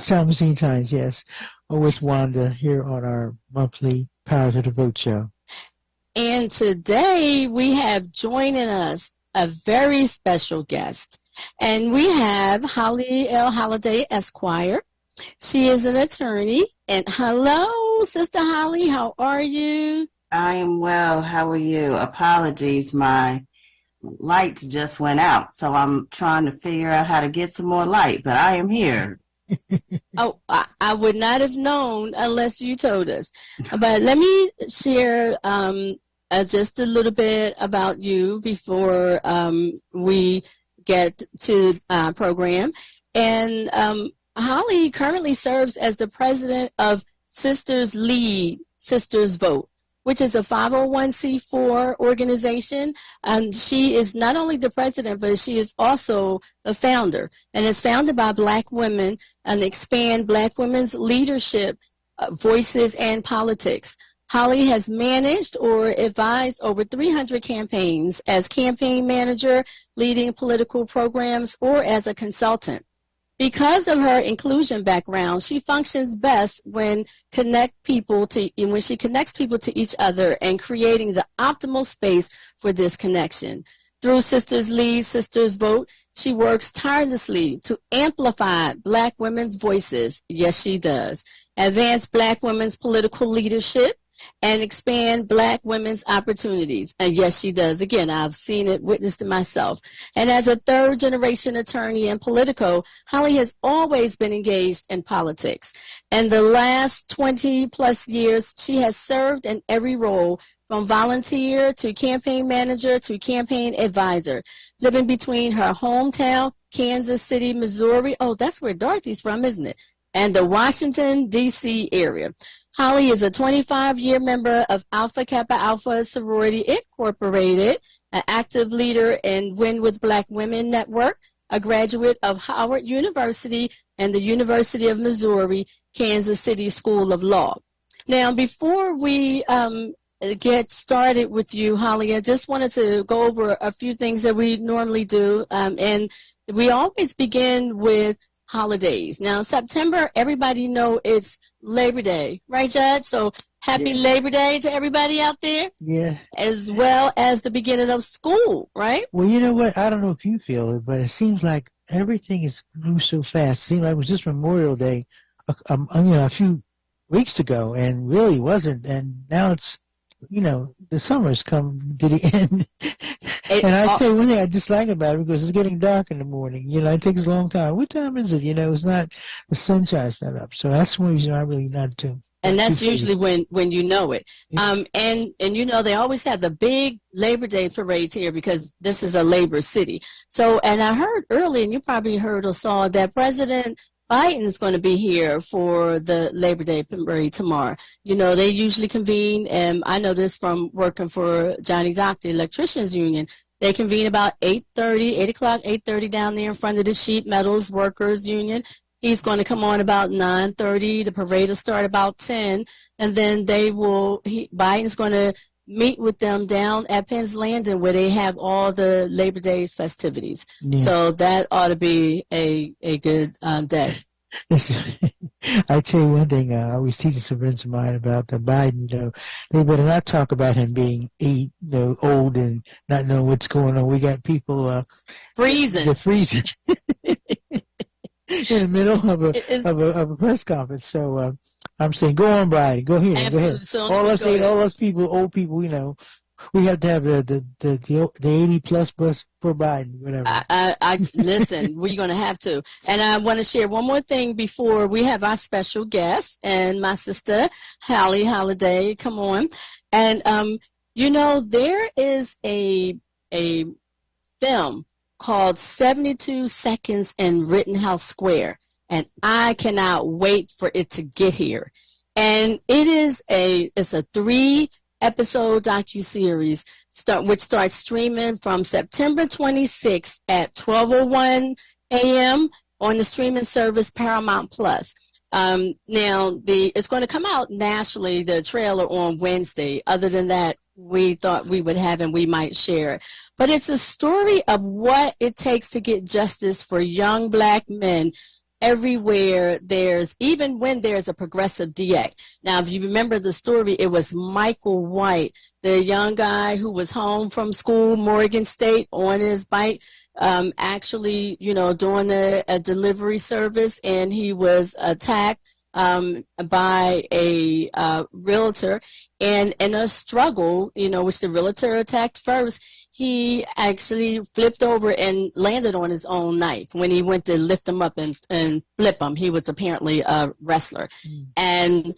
Thomasine Tynes, yes, with Wanda here on our monthly Power to the Vote show. And today we have joining us a very special guest. And we have Holli Holliday, Esquire. She is an attorney. And hello, Sister Holli, how are you? I am well. How are you? Apologies, my lights just went out, so I'm trying to figure out how to get some more light, but I am here. Oh, I would not have known unless you told us. But let me share just a little bit about you before we get to program. And Holli currently serves as the president of Sisters Lead, Sisters Vote, which is a 501c4 organization. She is not only the president, but she is also the founder, and it's founded by Black women and expand Black women's leadership, voices, and politics. Holli has managed or advised over 300 campaigns as campaign manager, leading political programs, or as a consultant. Because of her inclusion background, she functions best when she connects people to each other and creating the optimal space for this connection. Through Sisters Lead, Sisters Vote, she works tirelessly to amplify Black women's voices, yes she does, advance Black women's political leadership, and expand Black women's opportunities. And yes, she does. Again, I've seen it, witnessed it myself. And as a third-generation attorney in Politico, Holli has always been engaged in politics. And the last 20-plus years, she has served in every role, from volunteer to campaign manager to campaign advisor, living between her hometown, Kansas City, Missouri. Oh, that's where Dorothy's from, isn't it? And the Washington, D.C. area. Holli is a 25-year member of Alpha Kappa Alpha Sorority Incorporated, an active leader in Win with Black Women Network, a graduate of Howard University and the University of Missouri, Kansas City School of Law. Now, before we get started with you, Holli, I just wanted to go over a few things that we normally do, and we always begin with holidays. Now, September, everybody know it's Labor Day, right, Judge? So happy Labor Day to everybody out there. Yeah. As well as the beginning of school, right? Well, you know what? I don't know if you feel it, but it seems like everything is moved so fast. It seemed like it was just Memorial Day, a few weeks ago, and really wasn't. And now it's, the summer's come to the end. And I tell you one thing I dislike about it, because it's getting dark in the morning. It takes a long time. What time is it? It's not, the sunshine's not up. So that's one reason I really not to. And that's usually when you know it. Yeah. And they always have the big Labor Day parades here because this is a labor city. So, and I heard early, and you probably heard or saw, that President Biden's going to be here for the Labor Day parade tomorrow. They usually convene, and I know this from working for Johnny Dock, the electricians union. They convene about 8:30 down there in front of the sheet metals workers union. He's going to come on about 9:30. The parade will start about 10, and then Biden's going to meet with them down at Penn's Landing, where they have all the Labor Day's festivities. Yeah. So that ought to be a good day. I tell you one thing, I always teach some friends of mine about the Biden, they better not talk about him being old and not knowing what's going on. We got people freezing. They're freezing in the middle of a press conference. So I'm saying, go on, Biden. Go ahead. Absolutely. Go ahead. So all us people, old people, we have to have the 80 plus for Biden, whatever. I listen, we're going to have to. And I want to share one more thing before we have our special guest and my sister, Holli Holliday, come on. And, there is a film called 72 Seconds in Rittenhouse Square. And I cannot wait for it to get here. And it's a 3-episode docuseries which starts streaming from September 26th at 12:01 a.m. on the streaming service Paramount Plus. Now it's going to come out nationally, the trailer, on Wednesday. Other than that, we thought we would have and we might share it. But it's a story of what it takes to get justice for young Black men everywhere even when there's a progressive DA. Now, if you remember the story, it was Michael White, the young guy who was home from school, Morgan State, on his bike, actually, doing a delivery service, and he was attacked by a realtor, and in a struggle, which the realtor attacked first, he actually flipped over and landed on his own knife when he went to lift him up and flip him. He was apparently a wrestler. And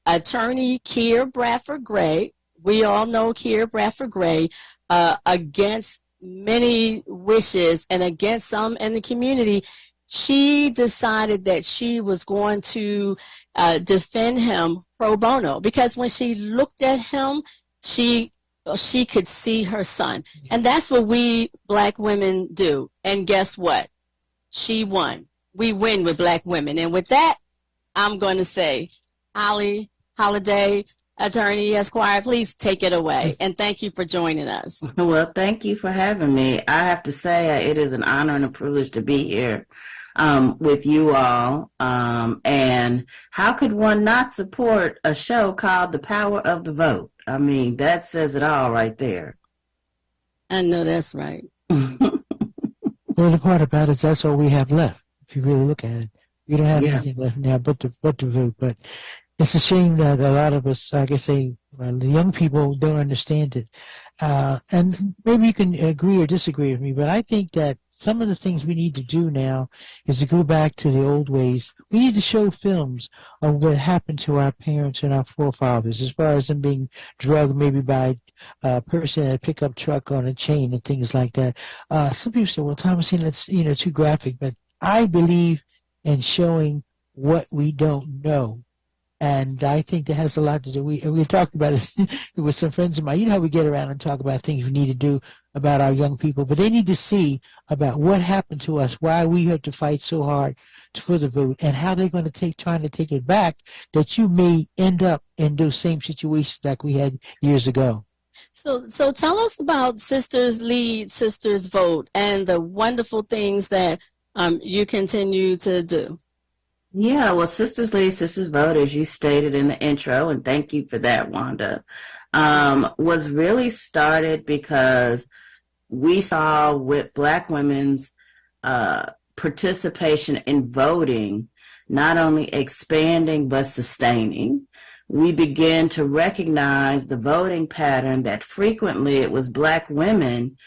attorney Keir Bradford Gray, we all know Keir Bradford Gray, against many wishes and against some in the community, she decided that she was going to defend him pro bono, because when she looked at him, she could see her son. And that's what we Black women do. And guess what? She won. We win with Black women. And with that, I'm going to say, Holli Holliday, Attorney Esquire, please take it away. And thank you for joining us. Well, thank you for having me. I have to say it is an honor and a privilege to be here with you all. And how could one not support a show called The Power of the Vote? I mean, that says it all right there. I know that's right. Well, the part about it is that's all we have left. If you really look at it, we don't have anything left now but to vote. But it's a shame that a lot of us, like I say, the young people don't understand it. And maybe you can agree or disagree with me, but I think that some of the things we need to do now is to go back to the old ways. We need to show films of what happened to our parents and our forefathers, as far as them being drugged maybe by a person in a pickup truck on a chain and things like that. Some people say, well, Thomasine, that's too graphic, but I believe in showing what we don't know. And I think that has a lot to do. We talked about it with some friends of mine. You know how we get around and talk about things we need to do about our young people, but they need to see about what happened to us, why we have to fight so hard for the vote, and how they're going to trying to take it back, that you may end up in those same situations like we had years ago. So tell us about Sisters Lead, Sisters Vote, and the wonderful things that you continue to do. Yeah, well, Sisters Lead, Sisters Vote, as you stated in the intro, and thank you for that, Wanda, was really started because we saw with Black women's participation in voting not only expanding but sustaining. We began to recognize the voting pattern that frequently it was Black women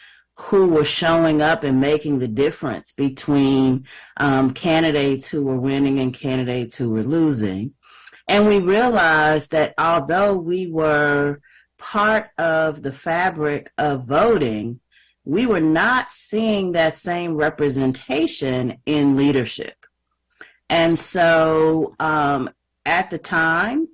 who were showing up and making the difference between candidates who were winning and candidates who were losing. And we realized that although we were part of the fabric of voting, we were not seeing that same representation in leadership. And so at the time,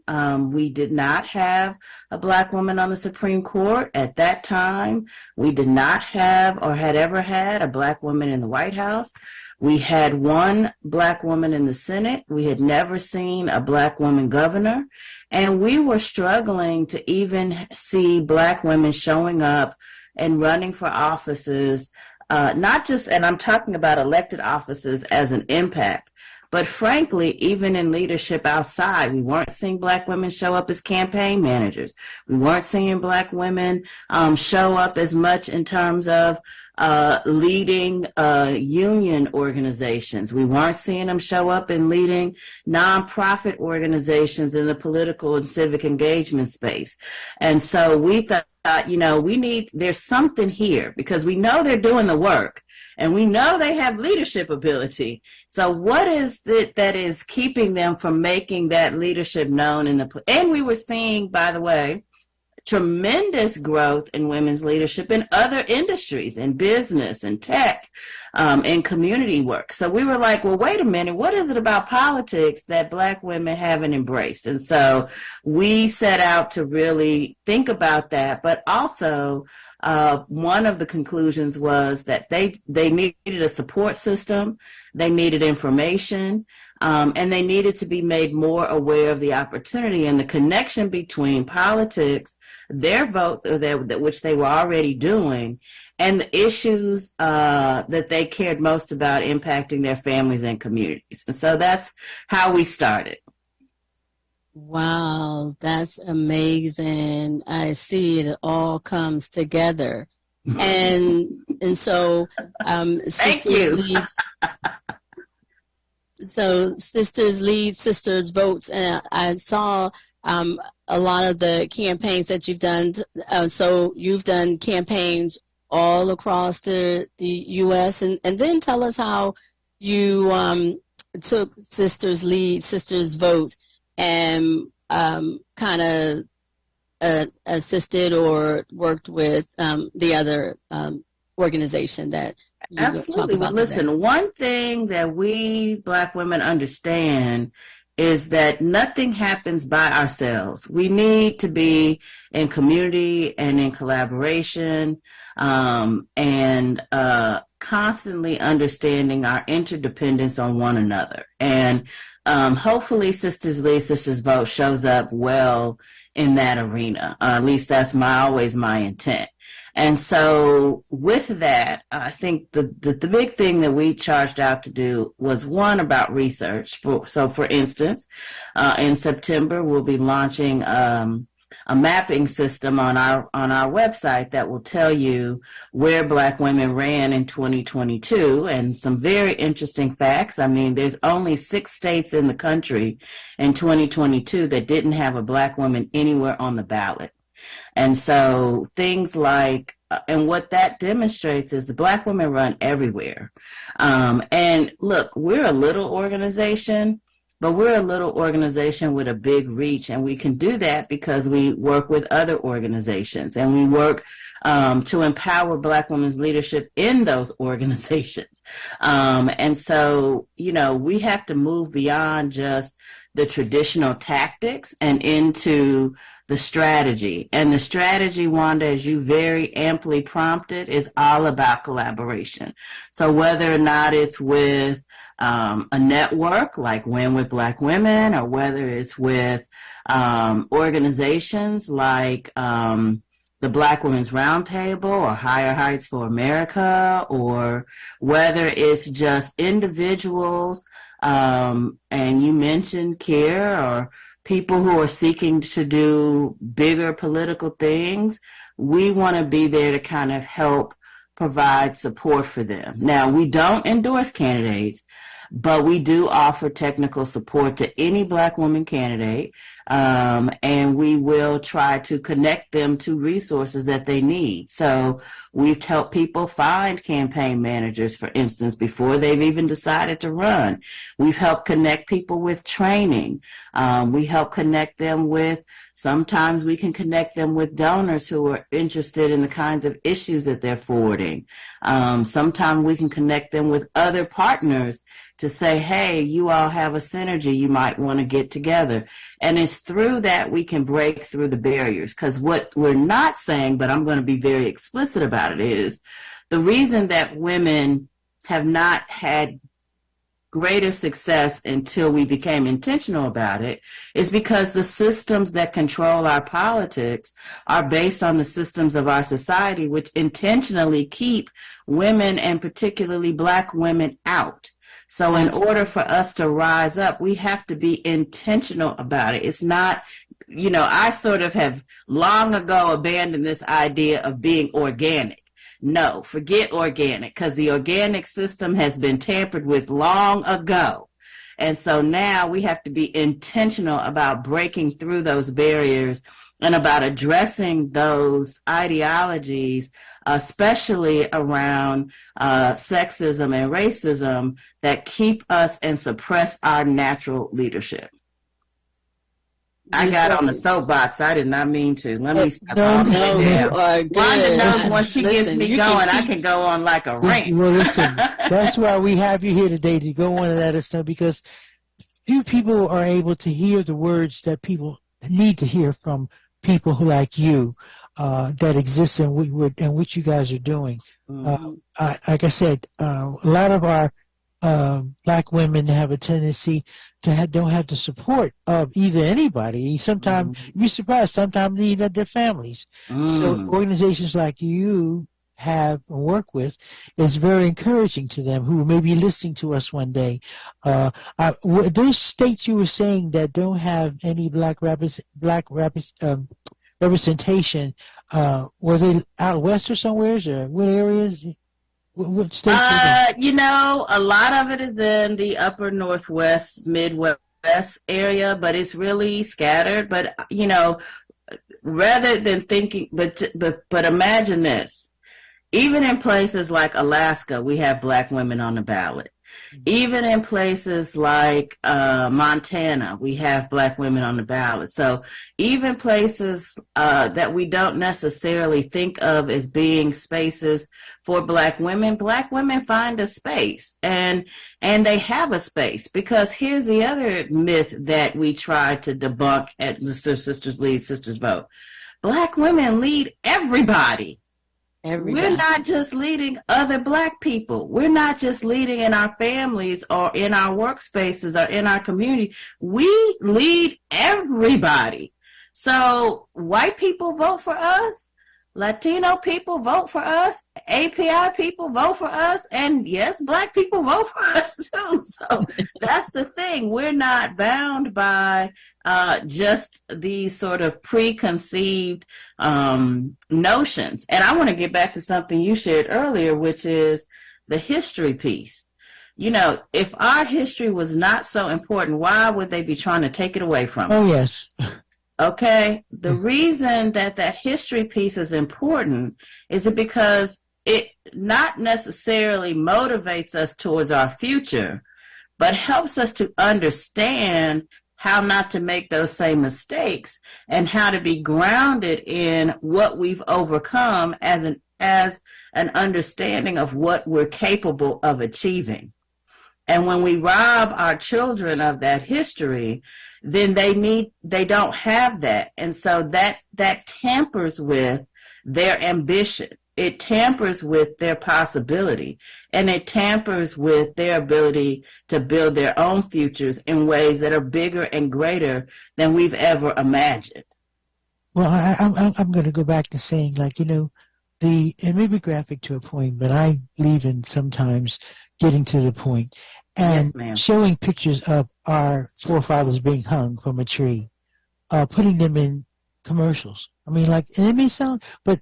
we did not have a Black woman on the Supreme Court. At that time, we did not have or had ever had a Black woman in the White House. We had one Black woman in the Senate. We had never seen a Black woman governor. And we were struggling to even see Black women showing up and running for offices, not just, and I'm talking about elected offices as an impact, but frankly, even in leadership outside, we weren't seeing Black women show up as campaign managers. We weren't seeing Black women show up as much in terms of leading union organizations. We weren't seeing them show up in leading nonprofit organizations in the political and civic engagement space. And so we thought, there's something here, because we know they're doing the work and we know they have leadership ability. So what is it that is keeping them from making that leadership known and we were seeing, by the way, tremendous growth in women's leadership in other industries, in business and tech, and community work. So we were like, well, wait a minute, what is it about politics that Black women haven't embraced? And so we set out to really think about that, but also one of the conclusions was that they needed a support system, they needed information, and they needed to be made more aware of the opportunity and the connection between politics, their vote, which they were already doing, and the issues that they cared most about impacting their families and communities. And so that's how we started. Wow, that's amazing. I see it all comes together. And so Thank you. Sisters Lead, Sisters Votes, and I saw a lot of the campaigns that you've done. So you've done campaigns all across the U.S. and then tell us how you took Sisters Lead, Sisters Vote, and kind of assisted or worked with the other organization that you Absolutely. Well, listen, one thing that we Black women understand is that nothing happens by ourselves. We need to be in community and in collaboration, and constantly understanding our interdependence on one another. And hopefully Sisters Lead, Sisters Vote shows up well in that arena. At least that's always my intent. And so with that, I think the big thing that we charged out to do was one about research. So for instance, in September, we'll be launching a mapping system on our website that will tell you where Black women ran in 2022, and some very interesting facts. I mean, there's only 6 states in the country in 2022 that didn't have a Black woman anywhere on the ballot. And so things like, and what that demonstrates is the Black women run everywhere. And look, we're a little organization, but we're a little organization with a big reach, and we can do that because we work with other organizations, and we work to empower Black women's leadership in those organizations. And so, we have to move beyond just the traditional tactics and into the strategy. And the strategy, Wanda, as you very amply prompted, is all about collaboration. So whether or not it's with a network like Win with Black Women, or whether it's with organizations like the Black Women's Roundtable or Higher Heights for America, or whether it's just individuals, and you mentioned CARE, or people who are seeking to do bigger political things, we want to be there to kind of help provide support for them. Now, we don't endorse candidates, but we do offer technical support to any Black woman candidate, and we will try to connect them to resources that they need. So we've helped people find campaign managers, for instance, before they've even decided to run. We've helped connect people with training. We help connect them with, sometimes we can connect them with donors who are interested in the kinds of issues that they're forwarding. Sometimes we can connect them with other partners to say, hey, you all have a synergy you might want to get together. And it's through that we can break through the barriers. Because what we're not saying, but I'm going to be very explicit about it, is the reason that women have not had greater success until we became intentional about it is because the systems that control our politics are based on the systems of our society, which intentionally keep women, and particularly Black women, out. So in order for us to rise up, we have to be intentional about it. It's not, I sort of have long ago abandoned this idea of being organic. No, forget organic, because the organic system has been tampered with long ago. And so now we have to be intentional about breaking through those barriers and about addressing those ideologies, especially around sexism and racism, that keep us and suppress our natural leadership. I got on the soapbox. I did not mean to. Let me stop. No, you are good. Wanda knows when she gets me going, I can go on like a rant. Well, listen, that's why we have you here today, to go on and let us know, because few people are able to hear the words that people need to hear from people who, like you, that exist and what you guys are doing. Mm-hmm. Like I said, a lot of our black women have a tendency to don't have the support of either anybody. Sometimes you're surprised. Sometimes even their families. So organizations like you have and work with is very encouraging to them who may be listening to us one day. Those states you were saying that don't have any black representation, were they out west or somewhere? Or what areas? What states? You know, a lot of it is in the upper Northwest, Midwest area, but it's really scattered. But, you know, rather than thinking, but imagine this. Even in places like Alaska, we have black women on the ballot. Even in places like Montana, we have black women on the ballot. So even places that we don't necessarily think of as being spaces for black women find a space, and they have a space. Because here's the other myth that we try to debunk at the Sisters Lead, Sisters Vote. Black women lead everybody. Everybody. We're not just leading other black people. We're not just leading in our families or in our workspaces or in our community. We lead everybody. So white people vote for us. Latino people vote for us. API people vote for us. And yes, black people vote for us too. So that's the thing. We're not bound by just these sort of preconceived notions. And I want to get back to something you shared earlier, which is the history piece. You know, if our history was not so important, why would they be trying to take it away from us? Oh, yes. Okay, the reason that history piece is important is because it not necessarily motivates us towards our future, but helps us to understand how not to make those same mistakes and how to be grounded in what we've overcome as an understanding of what we're capable of achieving. And when we rob our children of that history, then they don't have that. And so that tampers with their ambition. It tampers with their possibility, and it tampers with their ability to build their own futures in ways that are bigger and greater than we've ever imagined. Well, I'm going to go back to saying, like, you know, it may be graphic to a point, but I believe in sometimes getting to the point and Yes, showing pictures of our forefathers being hung from a tree, putting them in commercials. I mean, like, and it may sound, but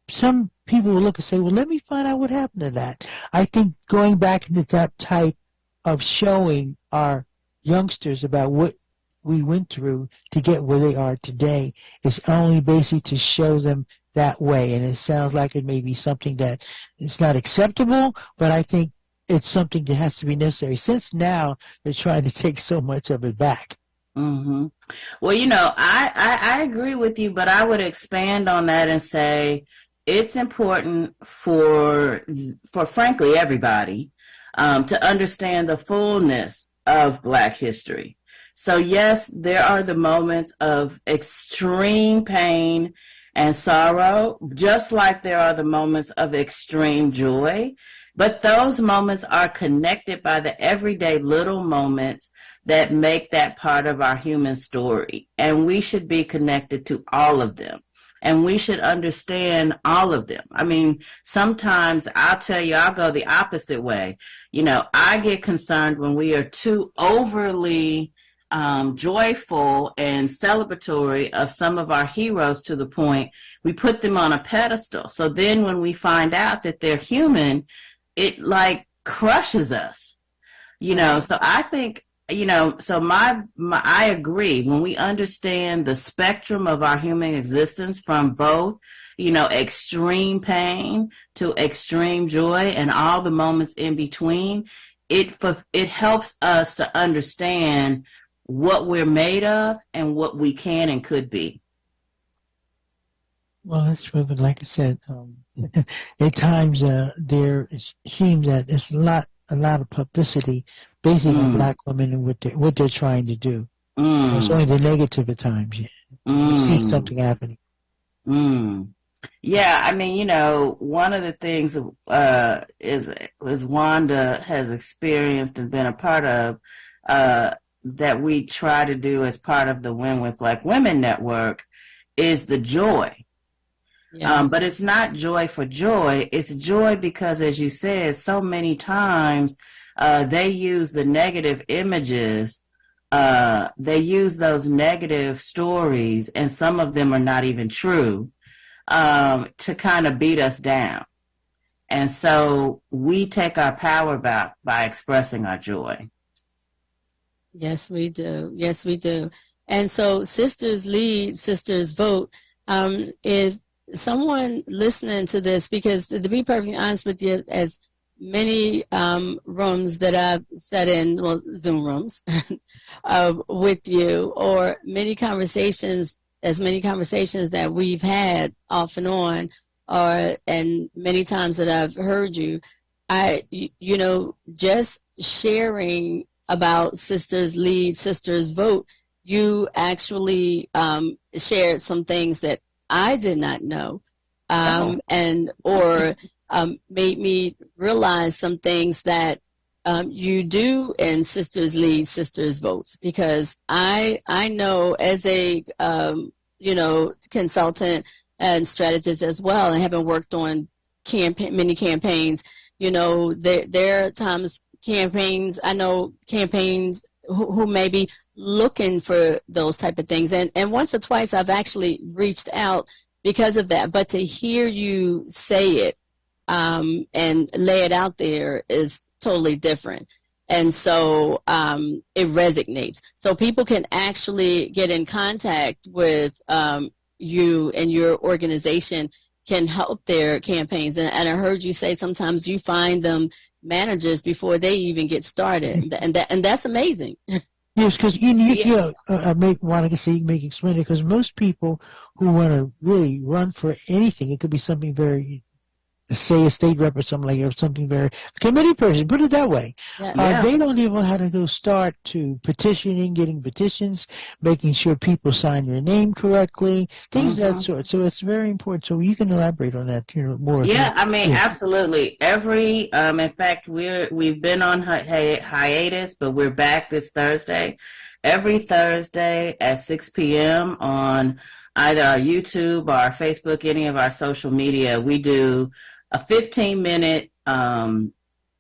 some people will look and say, well, let me find out what happened to that. I think going back into that type of showing our youngsters about what we went through to get where they are today is only basically to show them that way. And it sounds like it may be something that is not acceptable, but I think it's something that has to be necessary, since now they're trying to take so much of it back. Mm-hmm. Well, you know, I agree with you, but I would expand on that and say it's important for frankly everybody to understand the fullness of Black history. So yes, there are the moments of extreme pain and sorrow, just like there are the moments of extreme joy. But those moments are connected by the everyday little moments that make that part of our human story. And we should be connected to all of them. And we should understand all of them. I mean, sometimes I'll tell you, I'll go the opposite way. You know, I get concerned when we are too overly joyful and celebratory of some of our heroes to the point we put them on a pedestal. So then when we find out that they're human, it like crushes us, you know. So I think, you know, so I agree. When we understand the spectrum of our human existence from both, you know, extreme pain to extreme joy and all the moments in between, it helps us to understand what we're made of and what we can and could be. Well, that's true, but like I said, at times there seems that there's a lot of publicity basically on Black women and what they're trying to do. It's only the negative at times. We see something happening. Yeah, I mean, one of the things is Wanda has experienced and been a part of that we try to do as part of the Win with Black Women Network is the joy. Yes. But it's not joy for joy. It's joy because, as you said, so many times they use the negative images. They use those negative stories, and some of them are not even true, to kind of beat us down. And so we take our power back by expressing our joy. Yes, we do. Yes, we do. And so Sisters Lead, Sisters Vote. If someone listening to this, because to be perfectly honest with you, as many rooms that I've sat in, well, Zoom rooms with you, or many conversations that we've had off and on, and many times that I've heard you, just sharing about Sisters Lead, Sisters Vote, you actually shared some things that I did not know, made me realize some things that you do in Sisters Lead, Sisters Vote, because I know as a consultant and strategist as well, and having worked on many campaigns, there are times I know campaigns who may be looking for those type of things. And once or twice I've actually reached out because of that. But to hear you say it and lay it out there is totally different. And so it resonates. So people can actually get in contact with you and your organization can help their campaigns. And I heard you say sometimes you find them managers before they even get started, and that's amazing. Yes, because I want to see you make explain it, because most people who want to really run for anything, it could be something very, say a state rep or something like that, or something very, a committee person, put it that way. Yeah. They don't even know how to go start to petitioning, getting petitions, making sure people sign their name correctly, things of that sort. So it's very important. So you can elaborate on that more. Yeah, I mean, absolutely. In fact, we've been on hiatus, but we're back this Thursday. Every Thursday at 6 p.m. on either our YouTube or our Facebook, any of our social media, we do a 15-minute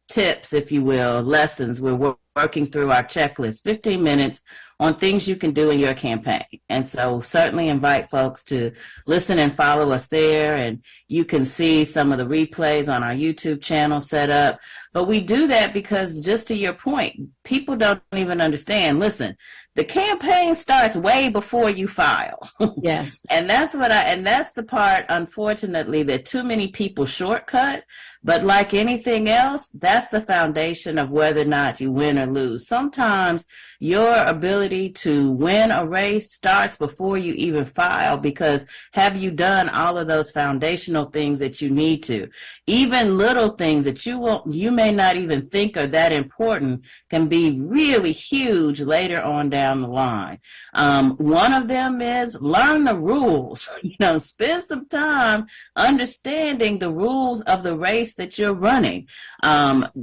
tips, if you will, lessons. We're working through our checklist, 15 minutes on things you can do in your campaign. And so certainly invite folks to listen and follow us there. And you can see some of the replays on our YouTube channel set up. But we do that because, just to your point, people don't even understand. Listen, the campaign starts way before you file. Yes. And that's the part, unfortunately, that too many people shortcut. But like anything else, that's the foundation of whether or not you win or lose. Sometimes your ability to win a race starts before you even file, because have you done all of those foundational things that you need to? Even little things that you may not even think are that important can be really huge later on down the line. One of them is learn the rules. Spend some time understanding the rules of the race that you're running.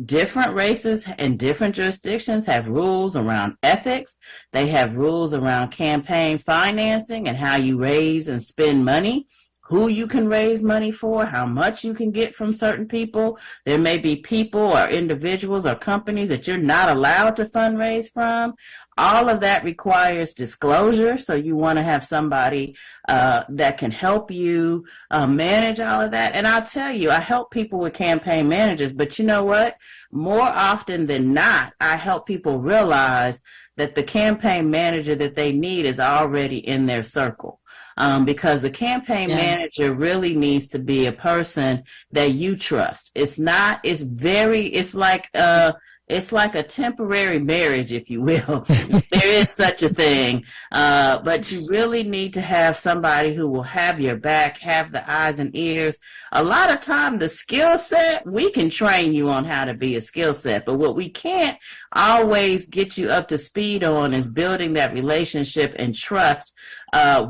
Different races in different jurisdictions have rules around ethics. They have rules around campaign financing and how you raise and spend money, who you can raise money for, how much you can get from certain people. There may be people or individuals or companies that you're not allowed to fundraise from. All of that requires disclosure, so you want to have somebody that can help you manage all of that. And I'll tell you, I help people with campaign managers, but you know what? More often than not, I help people realize that the campaign manager that they need is already in their circle. Because the campaign manager really needs to be a person that you trust. It's like it's like a temporary marriage, if you will. There is such a thing. But you really need to have somebody who will have your back, have the eyes and ears. A lot of time, the skill set, we can train you on how to be a skill set. But what we can't always get you up to speed on is building that relationship and trust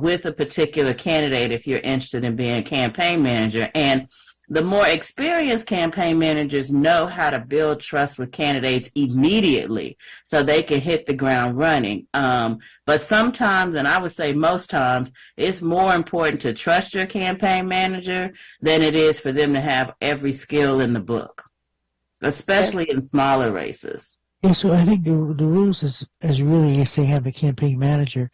with a particular candidate if you're interested in being a campaign manager. And the more experienced campaign managers know how to build trust with candidates immediately so they can hit the ground running. But sometimes, and I would say most times, it's more important to trust your campaign manager than it is for them to have every skill in the book, especially in smaller races. Yeah, so I think the rules as really as they have a campaign manager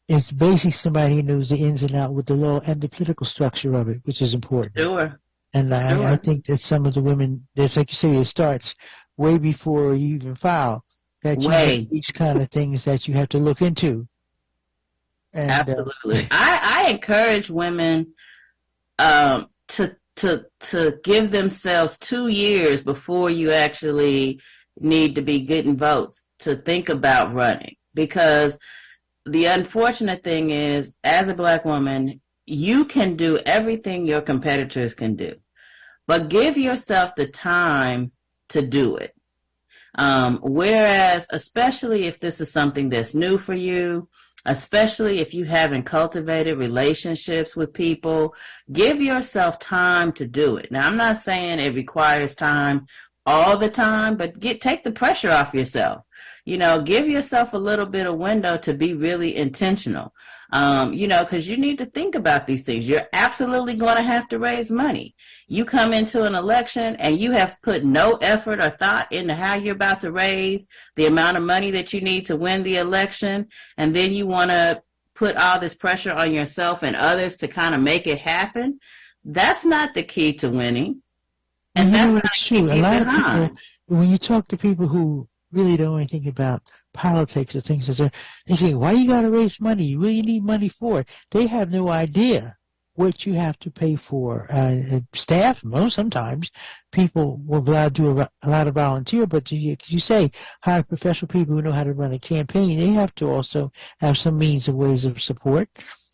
is basically somebody who knows the ins and outs with the law and the political structure of it, which is important. Sure. And Sure. I think that some of the women, that's like you say, it starts way before you even file, that you have these kind of things that you have to look into. And, absolutely. I encourage women to give themselves 2 years before you actually need to be getting votes to think about running. Because the unfortunate thing is, as a Black woman, you can do everything your competitors can do, but give yourself the time to do it. Whereas, especially if this is something that's new for you, especially if you haven't cultivated relationships with people, give yourself time to do it. Now, I'm not saying it requires time all the time, but take the pressure off yourself. You know, give yourself a little bit of window to be really intentional. You know, because you need to think about these things. You're absolutely going to have to raise money. You come into an election and you have put no effort or thought into how you're about to raise the amount of money that you need to win the election, and then you want to put all this pressure on yourself and others to kind of make it happen. That's not the key to winning. And that's not true. A lot of people, when you talk to people who really don't know anything about politics or things like that, they say, why you got to raise money? You really need money for it. They have no idea what you have to pay for. Staff, sometimes people will be allowed to do a lot of volunteer, but you say hire professional people who know how to run a campaign. They have to also have some means and ways of support,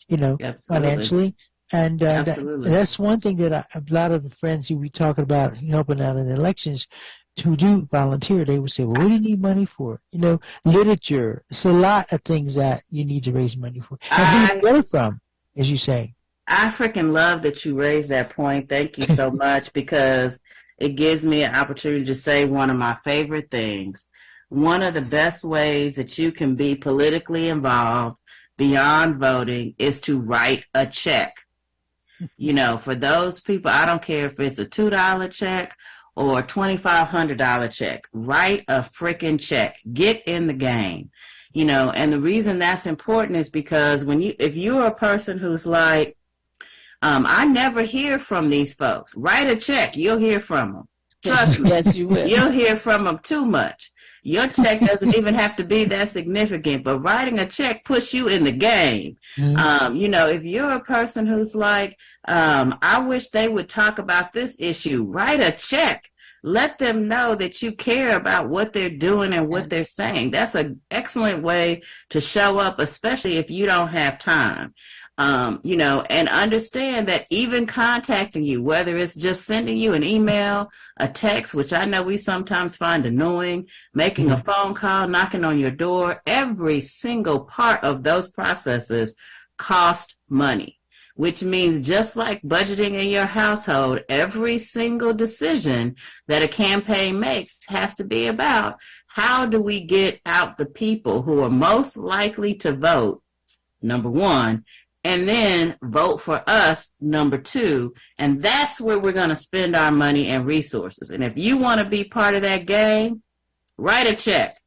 you know, financially. And that's one thing that a lot of the friends who we talking about helping out in elections who do volunteer, they would say, well, what do you need money for? You know, literature. It's a lot of things that you need to raise money for. And who you get it from, as you say. I freaking love that you raised that point. Thank you so much, because it gives me an opportunity to say one of my favorite things. One of the best ways that you can be politically involved beyond voting is to write a check. You know, for those people, I don't care if it's a $2 check or a $2,500 check, write a freaking check, get in the game, you know. And the reason that's important is because if you're a person who's like, I never hear from these folks, write a check, you'll hear from them. Trust me. Yes, you will. You'll hear from them too much. Your check doesn't even have to be that significant, but writing a check puts you in the game. Mm-hmm. You know, if you're a person who's like, I wish they would talk about this issue, write a check. Let them know that you care about what they're doing and what they're saying. That's an excellent way to show up, especially if you don't have time. You know, and understand that even contacting you, whether it's just sending you an email, a text, which I know we sometimes find annoying, making a phone call, knocking on your door, every single part of those processes cost money, which means just like budgeting in your household, every single decision that a campaign makes has to be about how do we get out the people who are most likely to vote, number one, and then vote for us, number two. And that's where we're going to spend our money and resources. And if you want to be part of that game, write a check.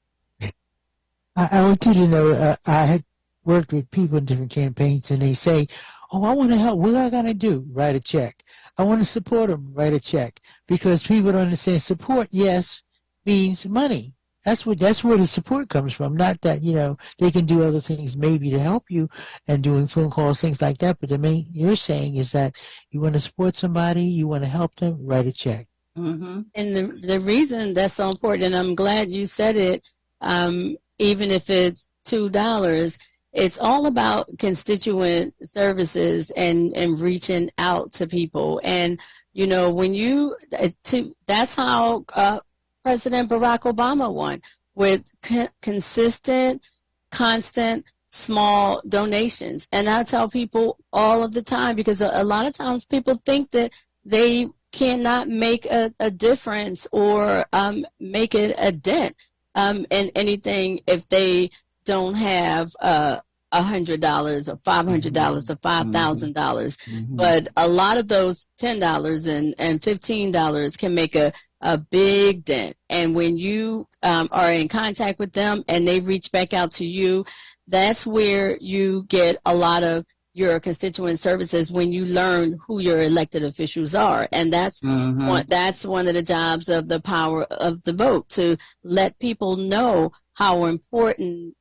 I want you to know, I had worked with people in different campaigns, and they say, oh, I want to help. What am I going to do? Write a check. I want to support them. Write a check. Because people don't understand support, yes, means money. That's where the support comes from. Not that, you know, they can do other things maybe to help you and doing phone calls, things like that. But the main you're saying is that you want to support somebody, you want to help them, write a check. Mm-hmm. And the reason that's so important, and I'm glad you said it, even if it's $2, it's all about constituent services and reaching out to people. And, you know, when you, that's how President Barack Obama won, with consistent, constant, small donations. And I tell people all of the time, because a lot of times people think that they cannot make a difference or make it a dent in anything if they don't have $100 or $500 or $5,000. Mm-hmm. But a lot of those $10 and $15 can make a big dent. And when you are in contact with them and they reach back out to you, that's where you get a lot of your constituent services, when you learn who your elected officials are. And that's that's one of the jobs of the power of the vote, to let people know how important,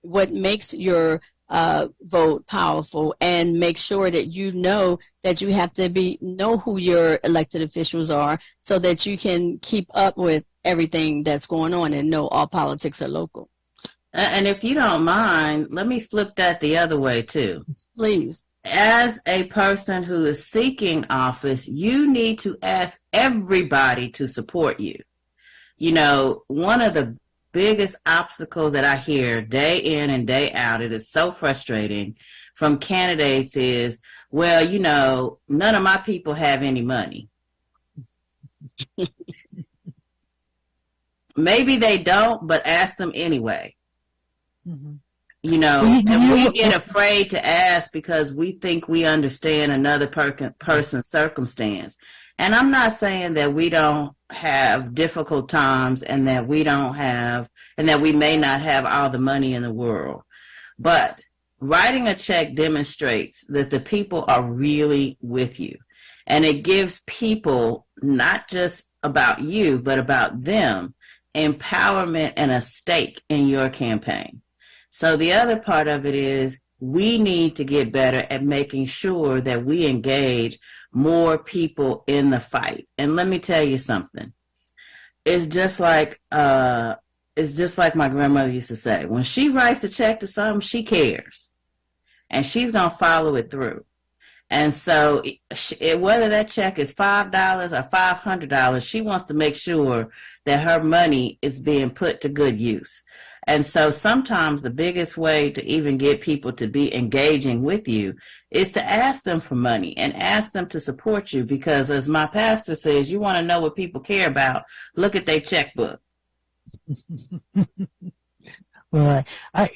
what makes your vote powerful, and make sure that you know that you have to know who your elected officials are, so that you can keep up with everything that's going on and know all politics are local. And if you don't mind, let me flip that the other way too. Please. As a person who is seeking office, you need to ask everybody to support you. You know, one of the biggest obstacles that I hear day in and day out, it is so frustrating, from candidates is, well, you know, none of my people have any money. Maybe they don't, but ask them anyway. Mm-hmm. You know, and we get afraid to ask because we think we understand another person's circumstance. And I'm not saying that we don't have difficult times and that we may not have all the money in the world. But writing a check demonstrates that the people are really with you. And it gives people, not just about you, but about them, empowerment and a stake in your campaign. So the other part of it is, we need to get better at making sure that we engage more people in the fight. And let me tell you something. It's just like my grandmother used to say, when she writes a check to something, she cares. And she's going to follow it through. And so whether that check is $5 or $500, she wants to make sure that her money is being put to good use. And so sometimes the biggest way to even get people to be engaging with you is to ask them for money and ask them to support you, because as my pastor says, you want to know what people care about, look at their checkbook. Well,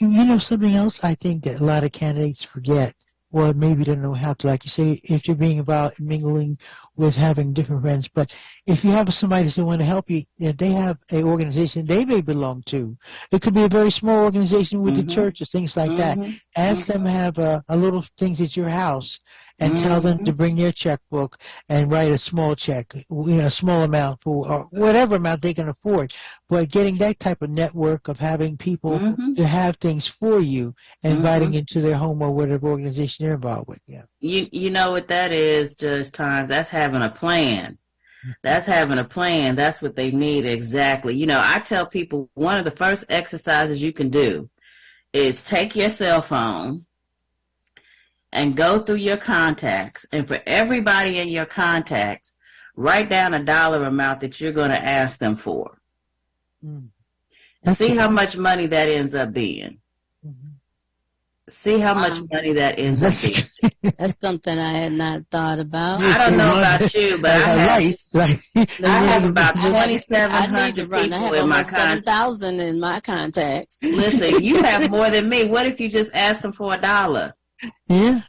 you know, something else I think that a lot of candidates forget, or maybe don't know how to, like you say, if you're being about mingling with having different friends. But if you have somebody who want to help you, if they have an organization they may belong to, it could be a very small organization with the church or things like that. Ask them to have a little things at your house and tell them to bring their checkbook and write a small check, you know, a small amount for or whatever amount they can afford. But getting that type of network of having people to have things for you, inviting into their home or whatever organization they're involved with. Yeah. You know what that is, Judge Tynes? That's having a plan. That's having a plan. That's what they need exactly. You know, I tell people one of the first exercises you can do is take your cell phone and go through your contacts, and for everybody in your contacts, write down a dollar amount that you're going to ask them for. See how much money that ends up being. See how much money that ends up being. That's something I had not thought about. I don't know about you, but I have about 2,700 people I have in my almost 7,000 in my contacts. Listen, you have more than me. What if you just ask them for $1? Yeah.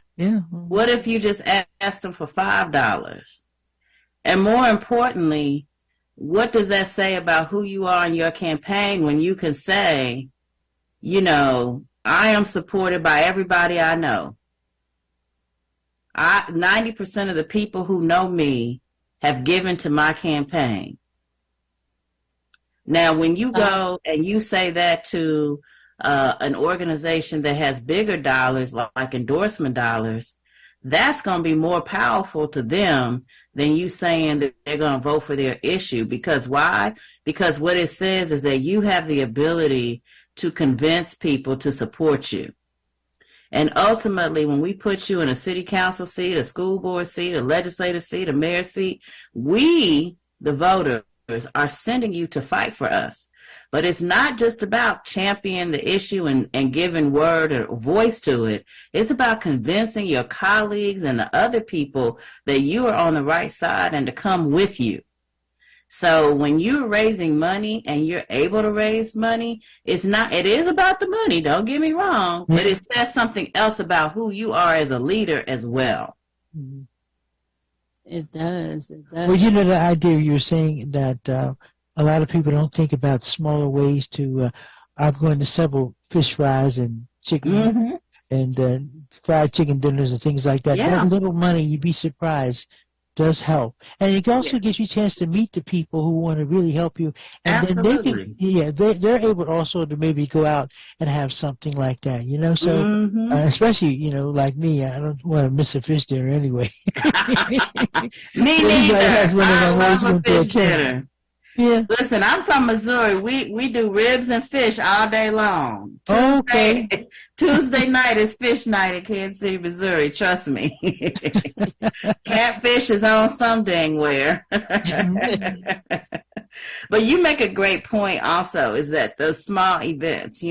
What if you just ask them for $5? And more importantly, what does that say about who you are in your campaign when you can say, you know, I am supported by everybody I know. 90% of the people who know me have given to my campaign. Now, when you go and you say that to an organization that has bigger dollars, like endorsement dollars, that's going to be more powerful to them than you saying that they're going to vote for their issue. Because why? Because what it says is that you have the ability to convince people to support you. And ultimately, when we put you in a city council seat, a school board seat, a legislative seat, a mayor seat, we, the voters, are sending you to fight for us. But it's not just about championing the issue and giving word or voice to it. It's about convincing your colleagues and the other people that you are on the right side and to come with you. So when you're raising money and you're able to raise money, it is about the money, don't get me wrong, but it says something else about who you are as a leader as well. It does. Well, the idea you're saying that a lot of people don't think about smaller ways to, I've gone to several fish fries and chicken and fried chicken dinners and things like that. Yeah. That little money, you'd be surprised, does help. And it also gives you a chance to meet the people who want to really help you. And Absolutely. then they're able also to maybe go out and have something like that, so especially, like me, I don't want to miss a fish dinner anyway. Me neither. I love a fish dinner. Yeah. Listen, I'm from Missouri. We do ribs and fish all day long. Tuesday night is fish night in Kansas City, Missouri. Trust me. Catfish is on some dang where. But you make a great point also, is that those small events,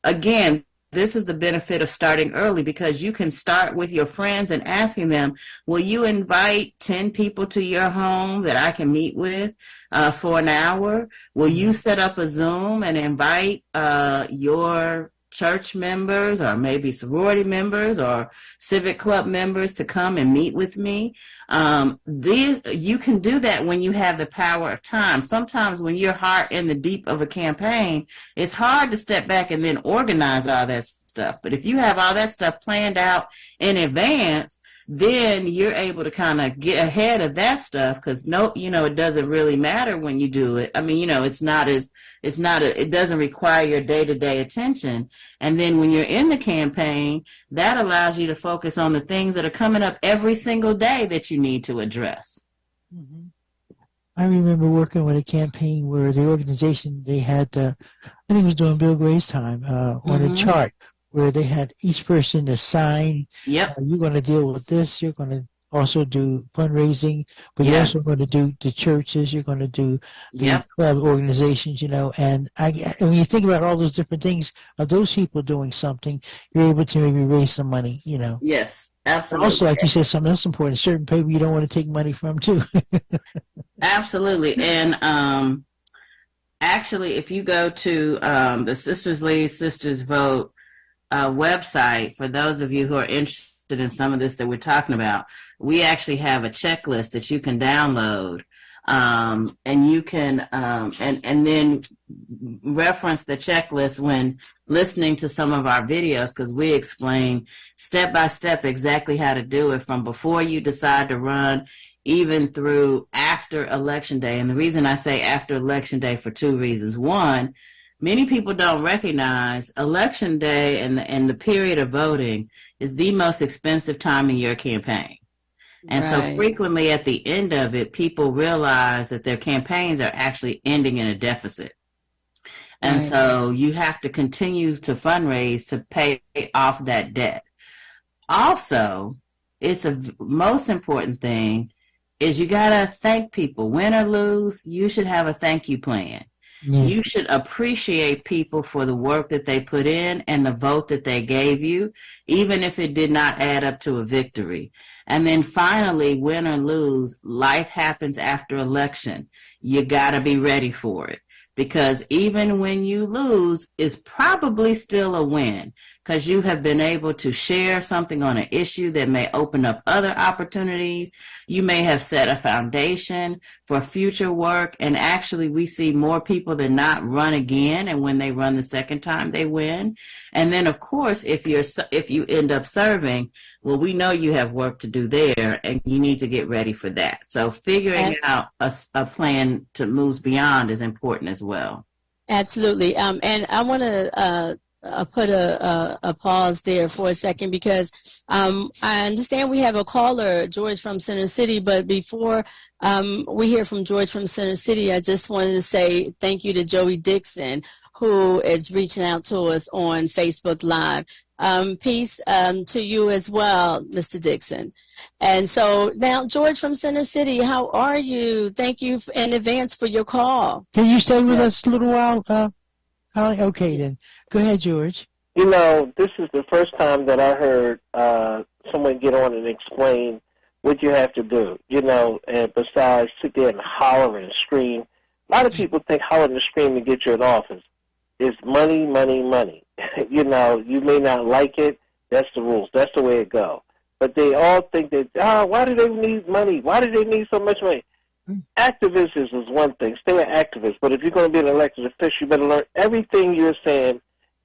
again, this is the benefit of starting early, because you can start with your friends and asking them, will you invite 10 people to your home that I can meet with for an hour? Will you set up a Zoom and invite your church members or maybe sorority members or civic club members to come and meet with me? You can do that when you have the power of time. Sometimes when you're hard in the deep of a campaign, it's hard to step back and then organize all that stuff. But if you have all that stuff planned out in advance, then you're able to kind of get ahead of that stuff, because it doesn't really matter when you do it. I mean, it doesn't require your day-to-day attention. And then when you're in the campaign, that allows you to focus on the things that are coming up every single day that you need to address. I remember working with a campaign where the organization, they had, I think it was during Bill Gray's time, on a chart where they had each person assign, you're going to deal with this, you're going to also do fundraising, but you're also going to do the churches, you're going to do the club organizations, and when you think about all those different things of those people doing something, you're able to maybe raise some money, Yes, absolutely. Also, like you said, something else important, certain people you don't want to take money from too. Absolutely. And actually, if you go to the Sisters Lead, Sisters Vote website, for those of you who are interested in some of this that we're talking about, we actually have a checklist that you can download, and you can and then reference the checklist when listening to some of our videos, because we explain step by step exactly how to do it, from before you decide to run even through after Election Day. And the reason I say after Election Day, for two reasons. One, many people don't recognize Election Day and the period of voting is the most expensive time in your campaign. And so frequently at the end of it, people realize that their campaigns are actually ending in a deficit. And so you have to continue to fundraise to pay off that debt. Also, it's a most important thing is you got to thank people. Win or lose, you should have a thank you plan. You should appreciate people for the work that they put in and the vote that they gave you, even if it did not add up to a victory. And then finally, win or lose, life happens after election. You got to be ready for it, because even when you lose, it's probably still a win, because you have been able to share something on an issue that may open up other opportunities. You may have set a foundation for future work, and actually we see more people than not run again, and when they run the second time, they win. And then, of course, if you end up serving, well, we know you have work to do there, and you need to get ready for that. So figuring out a plan to move beyond is important as well. Absolutely. And I want to put a pause there for a second because I understand we have a caller, George from Center City, but before we hear from George from Center City, I just wanted to say thank you to Joey Dixon, who is reaching out to us on Facebook Live. Peace to you as well, Mr. Dixon. And so now, George from Center City, how are you? Thank you in advance for your call. Can you stay with us a little while, Holly? Okay, then. Go ahead, George. You know, this is the first time that I heard someone get on and explain what you have to do, you know, and besides sit there and holler and scream. A lot of people think hollering and screaming to get you in office is money, money, money. You know, you may not like it. That's the rules. That's the way it goes. But they all think that, why do they need money? Why do they need so much money? Activists is one thing. Stay an activist. But if you're going to be an elected official, you better learn everything you're saying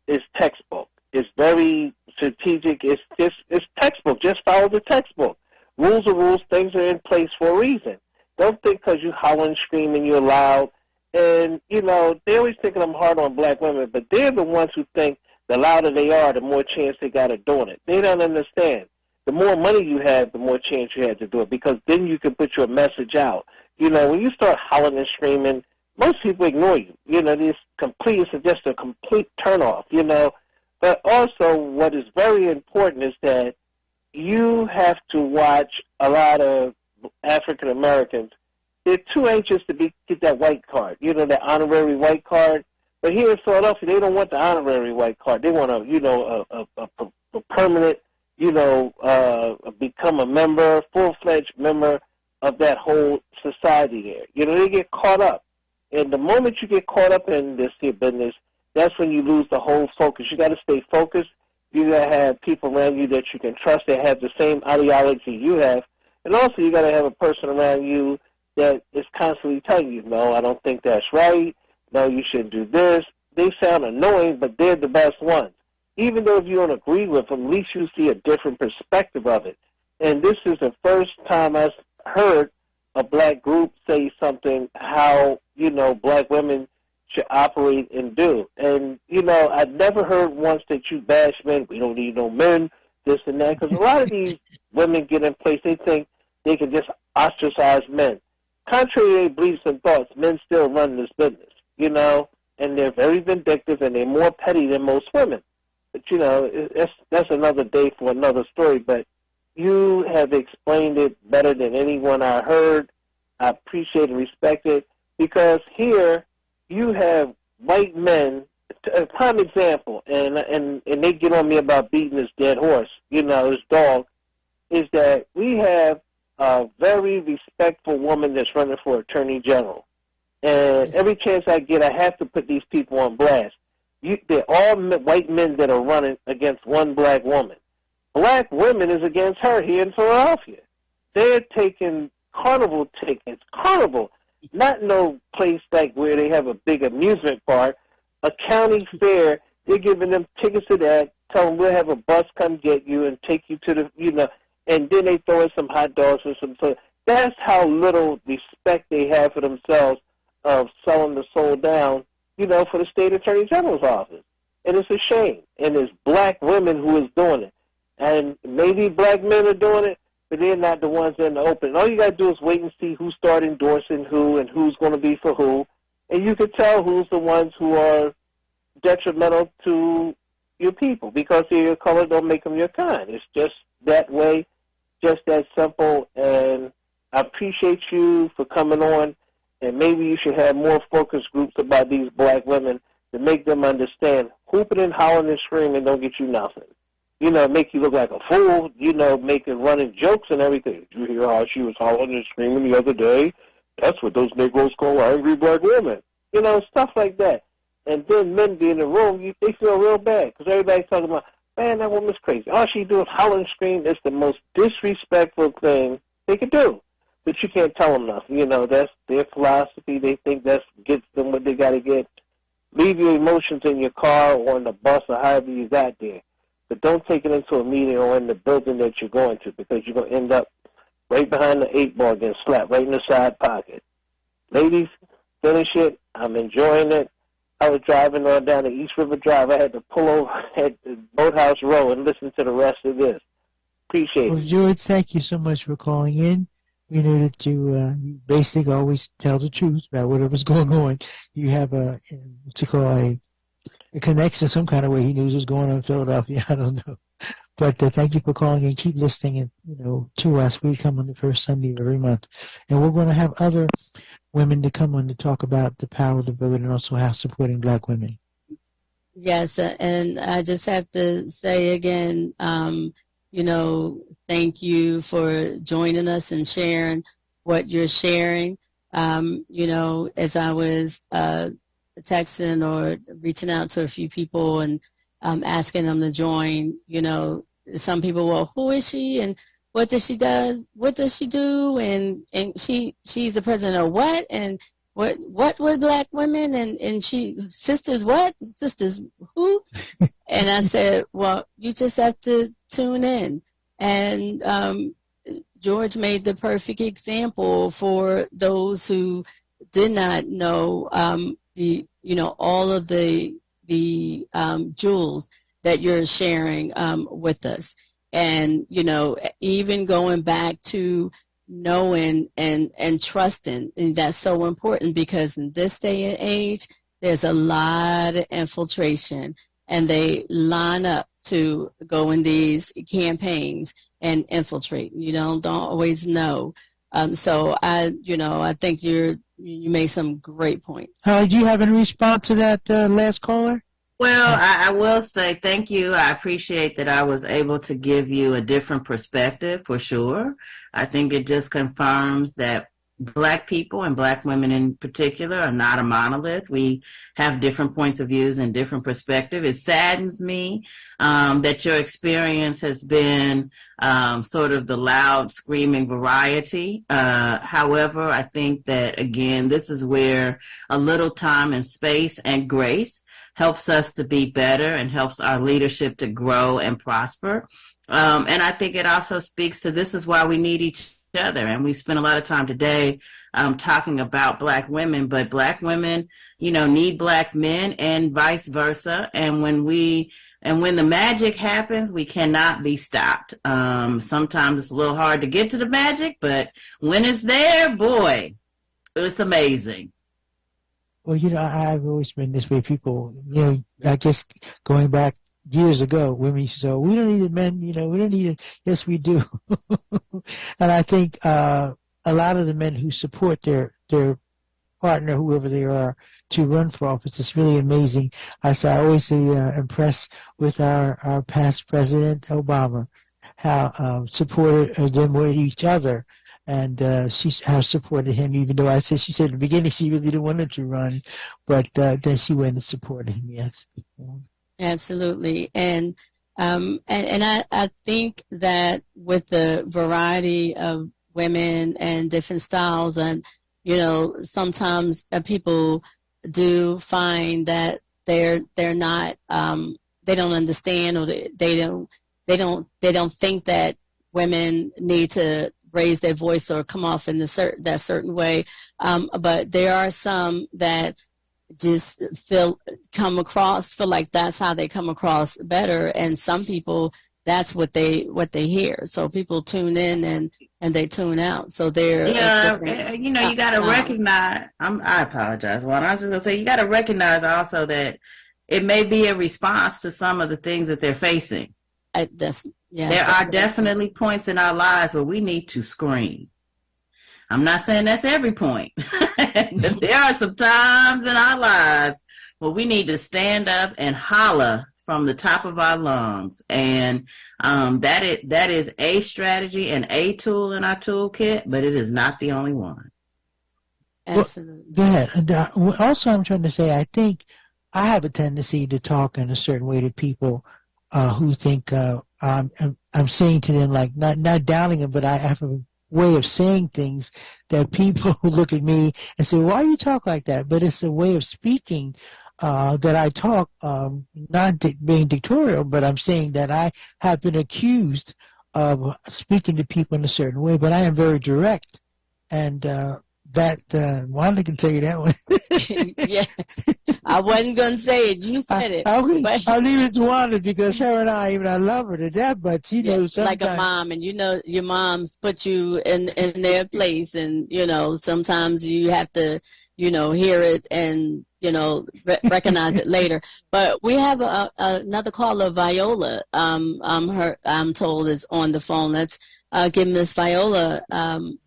is textbook. It's very strategic. It's textbook. Just follow the textbook. Rules are rules. Things are in place for a reason. Don't think because you holler and scream and you're loud. And, you know, they always think I'm hard on black women, but they're the ones who think the louder they are, the more chance they got of doing it. They don't understand. The more money you have, the more chance you have to do it, because then you can put your message out. You know, when you start hollering and screaming, most people ignore you. You know, it's just a complete turnoff, you know. But also what is very important is that you have to watch a lot of African Americans. They're too anxious to get that white card, you know, that honorary white card. But here in Philadelphia, they don't want the honorary white card. They want a permanent, you know, become a member, full-fledged member of that whole society there. You know, they get caught up. And the moment you get caught up in this here business, that's when you lose the whole focus. You got to stay focused. You got to have people around you that you can trust that have the same ideology you have. And also you got to have a person around you that is constantly telling you, no, I don't think that's right. No, you shouldn't do this. They sound annoying, but they're the best ones. Even though if you don't agree with them, at least you see a different perspective of it. And this is the first time I've heard a black group say something how, you know, black women should operate and do. And, you know, I've never heard once that you bash men. We don't need no men, this and that. Because a lot of these women get in place, they think they can just ostracize men. Contrary to their beliefs and thoughts, men still run this business, you know, and they're very vindictive and they're more petty than most women. But, you know, that's another day for another story. But you have explained it better than anyone I heard. I appreciate and respect it, because here you have white men, a prime example, and they get on me about beating this dead horse, you know, this dog, is that we have a very respectful woman that's running for attorney general. And every chance I get, I have to put these people on blast. They're all white men that are running against one black woman. Black women is against her here in Philadelphia. They're taking carnival tickets, not no place like where they have a big amusement park, a county fair. They're giving them tickets to that, tell them we'll have a bus come get you and take you to the, you know, and then they throw in some hot dogs and some food. That's how little respect they have for themselves of selling the soul down, you know, for the state attorney general's office. And it's a shame. And it's black women who is doing it. And maybe black men are doing it, but they're not the ones in the open. All you got to do is wait and see who start endorsing who and who's going to be for who. And you can tell who's the ones who are detrimental to your people, because your color don't make them your kind. It's just that way, just that simple. And I appreciate you for coming on. And maybe you should have more focus groups about these black women to make them understand hooping and howling and screaming don't get you nothing. You know, make you look like a fool, you know, making running jokes and everything. Did you hear how she was howling and screaming the other day? That's what those Negroes call angry black women. You know, stuff like that. And then men be in the room, they feel real bad, because everybody's talking about, man, that woman's crazy. All she do is holler and scream. It's the most disrespectful thing they could do. But you can't tell them nothing. You know, that's their philosophy. They think that gets them what they got to get. Leave your emotions in your car or on the bus or however you got there. But don't take it into a meeting or in the building that you're going to, because you're going to end up right behind the 8-ball getting slapped right in the side pocket. Ladies, finish it. I'm enjoying it. I was driving on down the East River Drive. I had to pull over at the Boathouse Row and listen to the rest of this. Appreciate Well, it. George, thank you so much for calling in. We know that you basically always tell the truth about whatever's going on. You have what you call a connection some kind of way. He knows what's going on in Philadelphia. I don't know. But thank you for calling and keep listening and, to us. We come on the first Sunday of every month. And we're going to have other women to come on to talk about the power of the vote and also how supporting Black women. Yes, and I just have to say again, thank you for joining us and sharing what you're sharing. As I was texting or reaching out to a few people and asking them to join, some people, well, who is she and what does she do? What does she do? And she's the president of what? And what were Black women? And she, sisters what? Sisters who? And I said, well, you just have to tune in. And George made the perfect example for those who did not know all of the jewels that you're sharing with us. And, even going back to knowing and trusting, and that's so important because in this day and age, there's a lot of infiltration and they line up to go in these campaigns and infiltrate. You don't always know. So I think you made some great points. Do you have any response to that last caller? Well, I will say thank you. I appreciate that I was able to give you a different perspective for sure. I think it just confirms that Black people and Black women in particular are not a monolith. We have different points of views and different perspectives. It saddens me that your experience has been sort of the loud, screaming variety. However, I think that, again, this is where a little time and space and grace helps us to be better and helps our leadership to grow and prosper. And I think it also speaks to this is why we need each other. And we spent a lot of time today talking about Black women, but Black women, need Black men and vice versa. And when the magic happens, we cannot be stopped. Sometimes it's a little hard to get to the magic, but when it's there, boy, it's amazing. Well, I've always been this way. People, I guess going back years ago, women used to say, we don't need men, we don't need it. Yes, we do. And I think a lot of the men who support their partner, whoever they are, to run for office, it's really amazing. I always say impressed with our past President Obama, how supportive them with each other. And she has supported him, even though she said at the beginning she really didn't want him to run, but then she went and supported him, yes. Absolutely. And I think that with the variety of women and different styles, and, sometimes people do find that they're not, they don't understand, or they don't think that women need to raise their voice or come off in that certain way. But there are some that just feel like that's how they come across better. And some people, that's what they hear. So people tune in and they tune out. So they're, you got to recognize, I apologize. Well, I was just going to say, you got to recognize also that it may be a response to some of the things that they're facing. There are definitely points in our lives where we need to scream. I'm not saying that's every point, but there are some times in our lives where we need to stand up and holler from the top of our lungs. And that is a strategy and a tool in our toolkit, but it is not the only one. Absolutely. Well, go ahead. And, also, I'm trying to say, I think I have a tendency to talk in a certain way to people who think I'm saying to them, like, not doubting them, but I have a way of saying things that people look at me and say, why do you talk like that? But it's a way of speaking that I talk, not being dictatorial, but I'm saying that I have been accused of speaking to people in a certain way, but I am very direct. And that Wanda can tell you that one. Yeah, I wasn't gonna say it. You said it. I'll But leave it to Wanda because her and I love her to death, but she knows yes, like sometimes. a mom, and your mom's put you in their place, and sometimes you have to hear it and recognize it later. But we have another caller, Viola. I'm told is on the phone. Let's give Miss Viola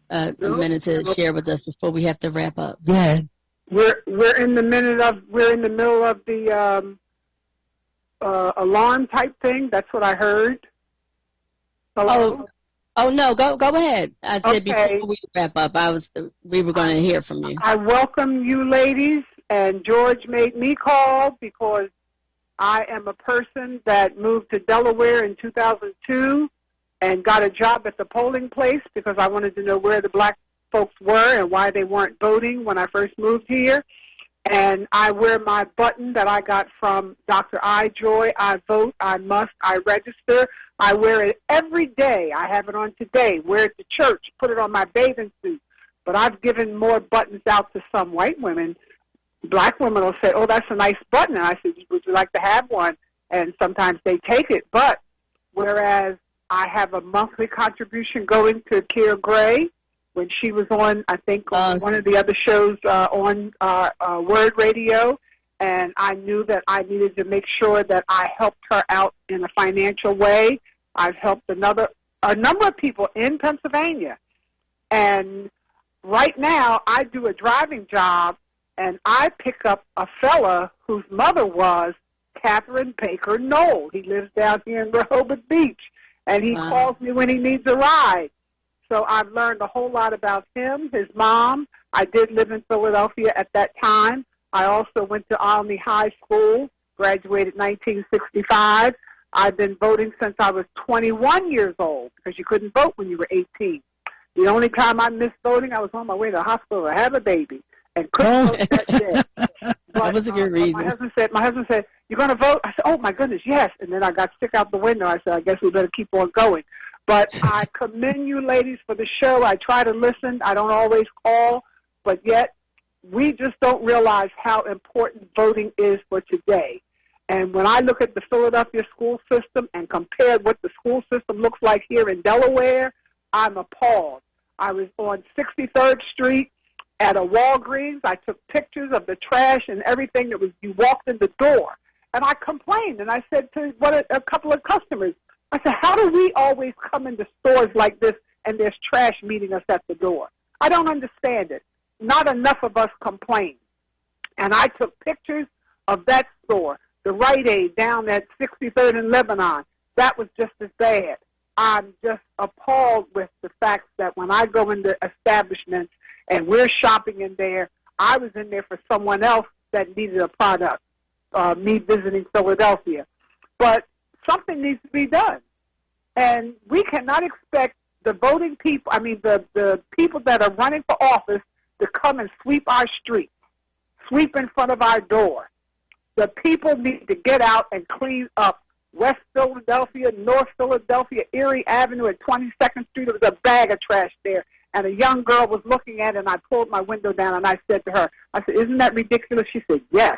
a minute to share with us before we have to wrap up. Yeah. We're in the middle of the alarm type thing. That's what I heard. Hello? Oh no, go ahead. I said Okay. before we wrap up, we were going to hear from you. I welcome you ladies, and George made me call because I am a person that moved to Delaware in 2002 and got a job at the polling place because I wanted to know where the black folks were and why they weren't voting when I first moved here. And I wear my button that I got from Dr. I Joy. I vote, I must, I register. I wear it every day. I have it on today. Wear it to church, put it on my bathing suit. But I've given more buttons out to some white women. Black women will say, oh, that's a nice button. And I said, would you like to have one? And sometimes they take it. But whereas I have a monthly contribution going to Kira Gray when she was on, I think, on one of the other shows on WURD Radio, and I knew that I needed to make sure that I helped her out in a financial way. I've helped a number of people in Pennsylvania. And right now I do a driving job, and I pick up a fella whose mother was Catherine Baker Knoll. He lives down here in Rehoboth Beach, and he calls me when he needs a ride. So I've learned a whole lot about him, his mom. I did live in Philadelphia at that time. I also went to Olney High School, graduated in 1965. I've been voting since I was 21 years old because you couldn't vote when you were 18. The only time I missed voting, I was on my way to the hospital to have a baby and couldn't vote that day. But, that was a good reason. My husband said, you're going to vote? I said, oh, my goodness, yes. And then I got sick out the window. I said, I guess we better keep on going. But I commend you ladies for the show. I try to listen. I don't always call, but yet we just don't realize how important voting is for today. And when I look at the Philadelphia school system and compare what the school system looks like here in Delaware, I'm appalled. I was on 63rd Street at a Walgreens. I took pictures of the trash and everything that was, you walked in the door. And I complained, and I said to a couple of customers, I said, how do we always come into stores like this and there's trash meeting us at the door? I don't understand it. Not enough of us complain. And I took pictures of that store, the Rite Aid down at 63rd and Lebanon. That was just as bad. I'm just appalled with the fact that when I go into establishments and we're shopping in there, I was in there for someone else that needed a product, me visiting Philadelphia. But something needs to be done. And we cannot expect the voting people, the people that are running for office to come and sweep our streets, sweep in front of our door. The people need to get out and clean up West Philadelphia, North Philadelphia, Erie Avenue at 22nd Street. There was a bag of trash there. And a young girl was looking at it, and I pulled my window down, and I said to her, I said, isn't that ridiculous? She said, yes.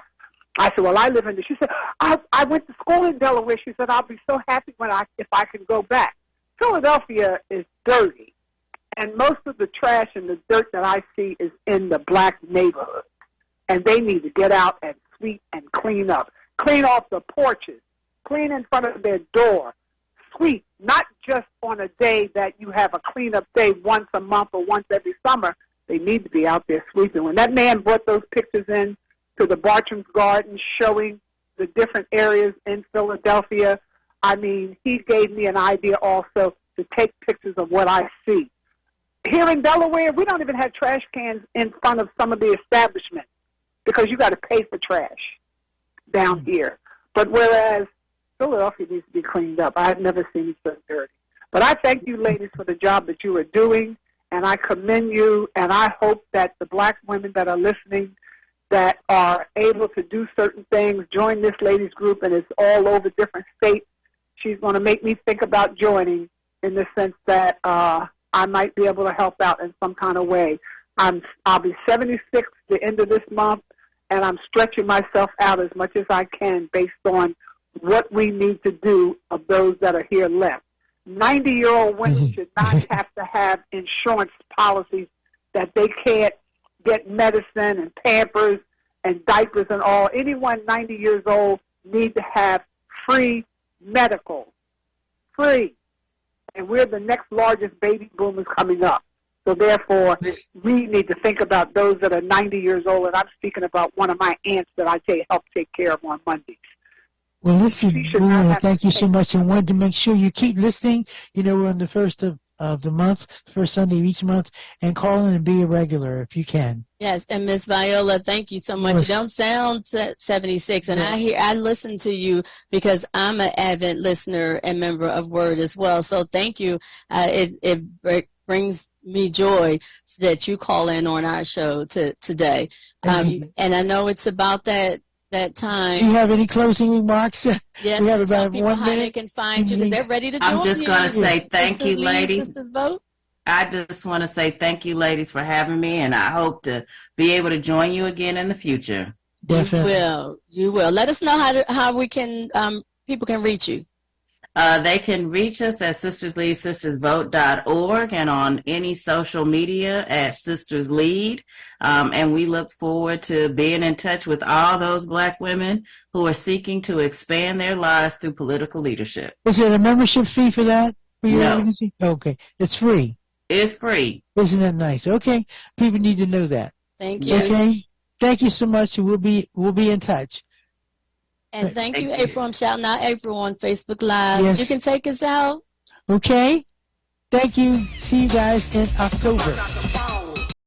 I said, well, I live in there. She said, I went to school in Delaware. She said, I'll be so happy if I can go back. Philadelphia is dirty, and most of the trash and the dirt that I see is in the black neighborhood. And they need to get out and sweep and clean up. Clean off the porches. Clean in front of their door. Sweep, not just on a day that you have a cleanup day once a month or once every summer. They need to be out there sweeping. When that man brought those pictures in to the Bartram's Garden showing the different areas in Philadelphia, he gave me an idea also to take pictures of what I see. Here in Delaware, we don't even have trash cans in front of some of the establishments because you got to pay for trash down here. But whereas Philadelphia needs to be cleaned up, I've never seen it so dirty. But I thank you ladies for the job that you are doing, and I commend you, and I hope that the black women that are listening that are able to do certain things join this ladies group, and it's all over different states. She's going to make me think about joining in the sense that I might be able to help out in some kind of way. I'll be 76 the end of this month, and I'm stretching myself out as much as I can based on what we need to do of those that are here left. 90-year-old women should not have to have insurance policies that they can't get medicine and Pampers and diapers and all. Anyone 90 years old need to have free medical. Free. And we're the next largest baby boomers coming up. So therefore, we need to think about those that are 90 years old, and I'm speaking about one of my aunts that I help take care of on Mondays. Well, listen, we want to thank you so much, and wanted to make sure you keep listening. You know, we're on the first of the month, first Sunday of each month, and call in and be a regular if you can. Yes, and Miss Viola, thank you so much. You don't sound 76, and I listen to you because I'm an avid listener and member of WURD as well. So thank you. It brings me joy that you call in on our show today. And I know it's about that time. Do you have any closing remarks? Yes, we have about people 1 how minute. they can find you because they're ready to join you. I'm just going to say thank you, Sisters ladies. Sisters Vote. I just want to say thank you, ladies, for having me, and I hope to be able to join you again in the future. Definitely. You will. Let us know how we can people can reach you. They can reach us at sistersleadsistersvote.org and on any social media at Sisters Lead. And we look forward to being in touch with all those Black women who are seeking to expand their lives through political leadership. Is there a membership fee for that? For your No. organization? Okay. It's free. It's free. Isn't that nice? Okay. People need to know that. Thank you. Okay. Thank you so much. We'll be in touch. And thank you, April. I'm shouting out April on Facebook Live. Yes. You can take us out. Okay. Thank you. See you guys in October.